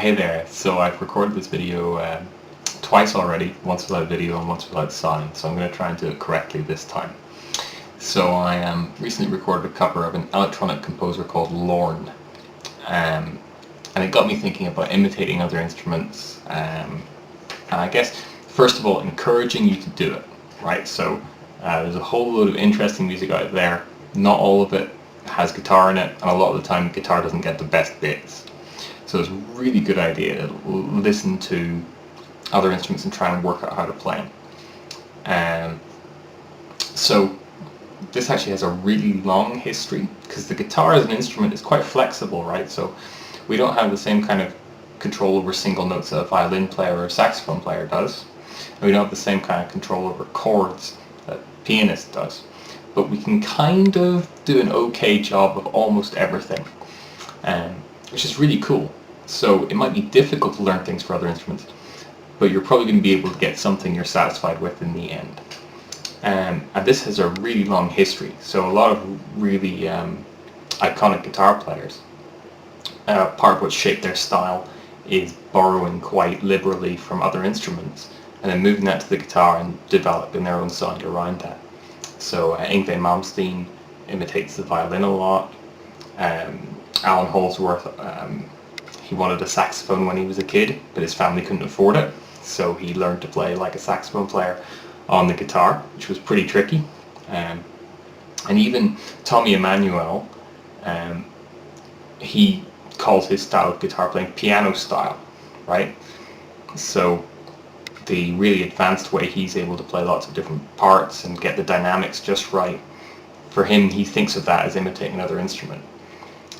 Hey there, so I've recorded this video twice already, once without video and once without sound, so I'm going to try and do it correctly this time. So I recently recorded a cover of an electronic composer called Lorne, and it got me thinking about imitating other instruments, and I guess first of all encouraging you to do it, right? So there's a whole load of interesting music out there, not all of it has guitar in it, and a lot of the time guitar doesn't get the best bits. So it's a really good idea to listen to other instruments and try and work out how to play them. So this actually has a really long history, because the guitar as an instrument is quite flexible, right? So we don't have the same kind of control over single notes that a violin player or a saxophone player does. And we don't have the same kind of control over chords that a pianist does. But we can kind of do an okay job of almost everything, which is really cool. So it might be difficult to learn things for other instruments, but you're probably going to be able to get something you're satisfied with in the end. And this has a really long history. So a lot of really iconic guitar players, part of what shaped their style is borrowing quite liberally from other instruments and then moving that to the guitar and developing their own sound around that. So Yngwie Malmsteen imitates the violin a lot. Alan Holdsworth, he wanted a saxophone when he was a kid, but his family couldn't afford it, so he learned to play like a saxophone player on the guitar, which was pretty tricky. And even Tommy Emmanuel, he calls his style of guitar playing piano style, right? So the really advanced way he's able to play lots of different parts and get the dynamics just right, for him, he thinks of that as imitating another instrument.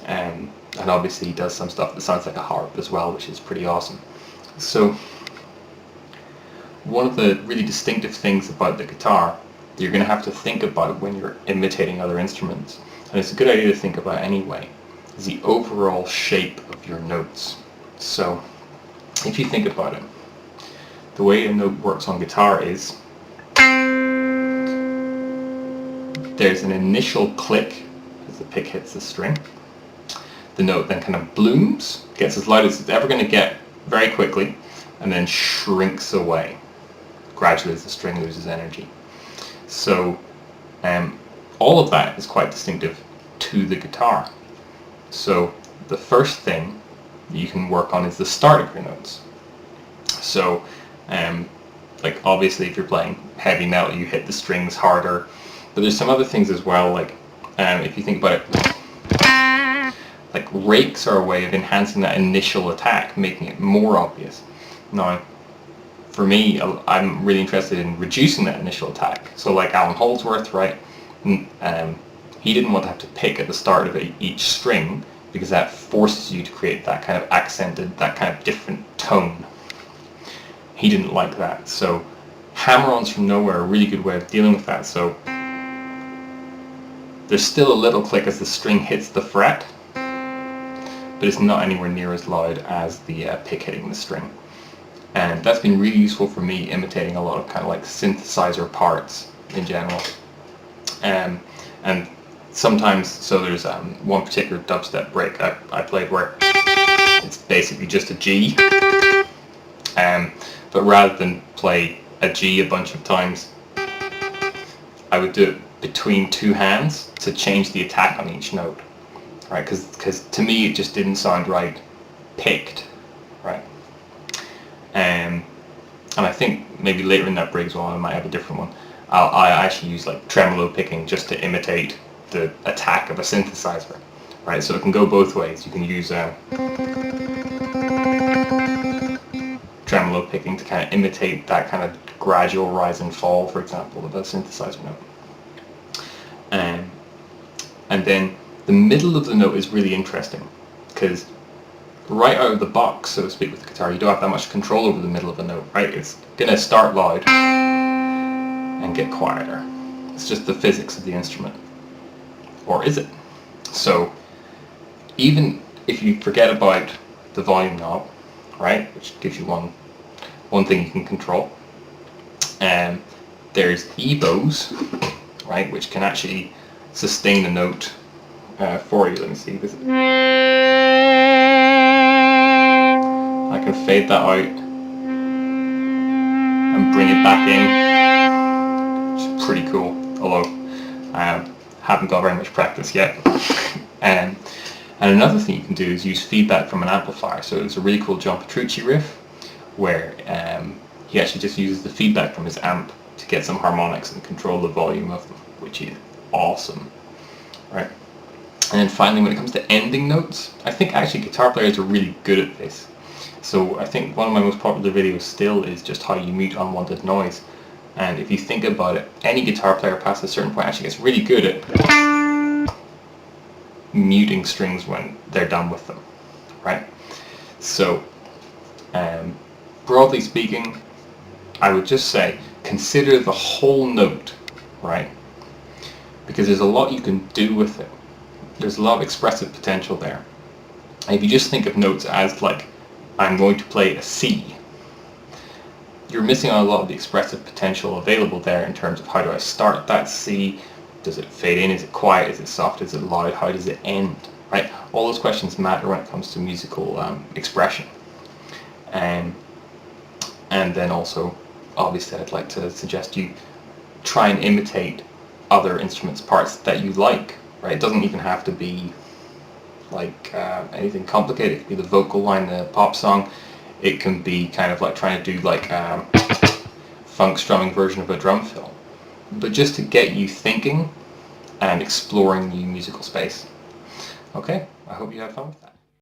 And obviously he does some stuff that sounds like a harp as well, which is pretty awesome. So one of the really distinctive things about the guitar that you're going to have to think about when you're imitating other instruments, and it's a good idea to think about anyway, is the overall shape of your notes. So if you think about it, the way a note works on guitar is there's an initial click as the pick hits the string. The note then kind of blooms, gets as loud as it's ever going to get very quickly, and then shrinks away gradually as the string loses energy. So all of that is quite distinctive to the guitar. So the first thing you can work on is the start of your notes. So like obviously if you're playing heavy metal you hit the strings harder, but there's some other things as well, like if you think about it, like rakes are a way of enhancing that initial attack, making it more obvious. Now, for me, I'm really interested in reducing that initial attack. So like Alan Holdsworth, right? He didn't want to have to pick at the start of each string, because that forces you to create that kind of accented, that kind of different tone. He didn't like that. So hammer-ons from nowhere are a really good way of dealing with that. So there's still a little click as the string hits the fret, but it's not anywhere near as loud as the pick hitting the string. And that's been really useful for me imitating a lot of kind of like synthesizer parts in general. And sometimes, so there's one particular dubstep break I played where it's basically just a G, but rather than play a G a bunch of times, I would do it between two hands to change the attack on each note. Right, because to me it just didn't sound right picked, right? And I think maybe later in that break as well I might have a different one. I actually use like tremolo picking just to imitate the attack of a synthesizer, right? So it can go both ways. You can use tremolo picking to kind of imitate that kind of gradual rise and fall, for example, of a synthesizer note. And then the middle of the note is really interesting, because right out of the box, so to speak, with the guitar, you don't have that much control over the middle of the note, right? It's going to start loud and get quieter. It's just the physics of the instrument. Or is it? So even if you forget about the volume knob, right, which gives you one thing you can control, there's EBOs, right, which can actually sustain the note for you. Let me see this. fade that out and bring it back in, which is pretty cool, although I haven't got very much practice yet. And another thing you can do is use feedback from an amplifier. So it's a really cool John Petrucci riff where he actually just uses the feedback from his amp to get some harmonics and control the volume of them, which is awesome, right? And then finally, when it comes to ending notes, I think actually guitar players are really good at this. So I think one of my most popular videos still is just how you mute unwanted noise. And if you think about it, any guitar player past a certain point actually gets really good at muting strings when they're done with them, right? So broadly speaking, I would just say consider the whole note, right? Because there's a lot you can do with it. There's a lot of expressive potential there. And if you just think of notes as like, I'm going to play a C, you're missing out a lot of the expressive potential available there in terms of how do I start that C, does it fade in, is it quiet, is it soft, is it loud, how does it end, right? All those questions matter when it comes to musical expression. And then also, obviously, I'd like to suggest you try and imitate other instruments' parts that you like, right? It doesn't even have to be like anything complicated. It could be the vocal line in a pop song. It can be kind of like trying to do like a funk strumming version of a drum fill. But just to get you thinking and exploring new musical space. Okay, I hope you had fun with that.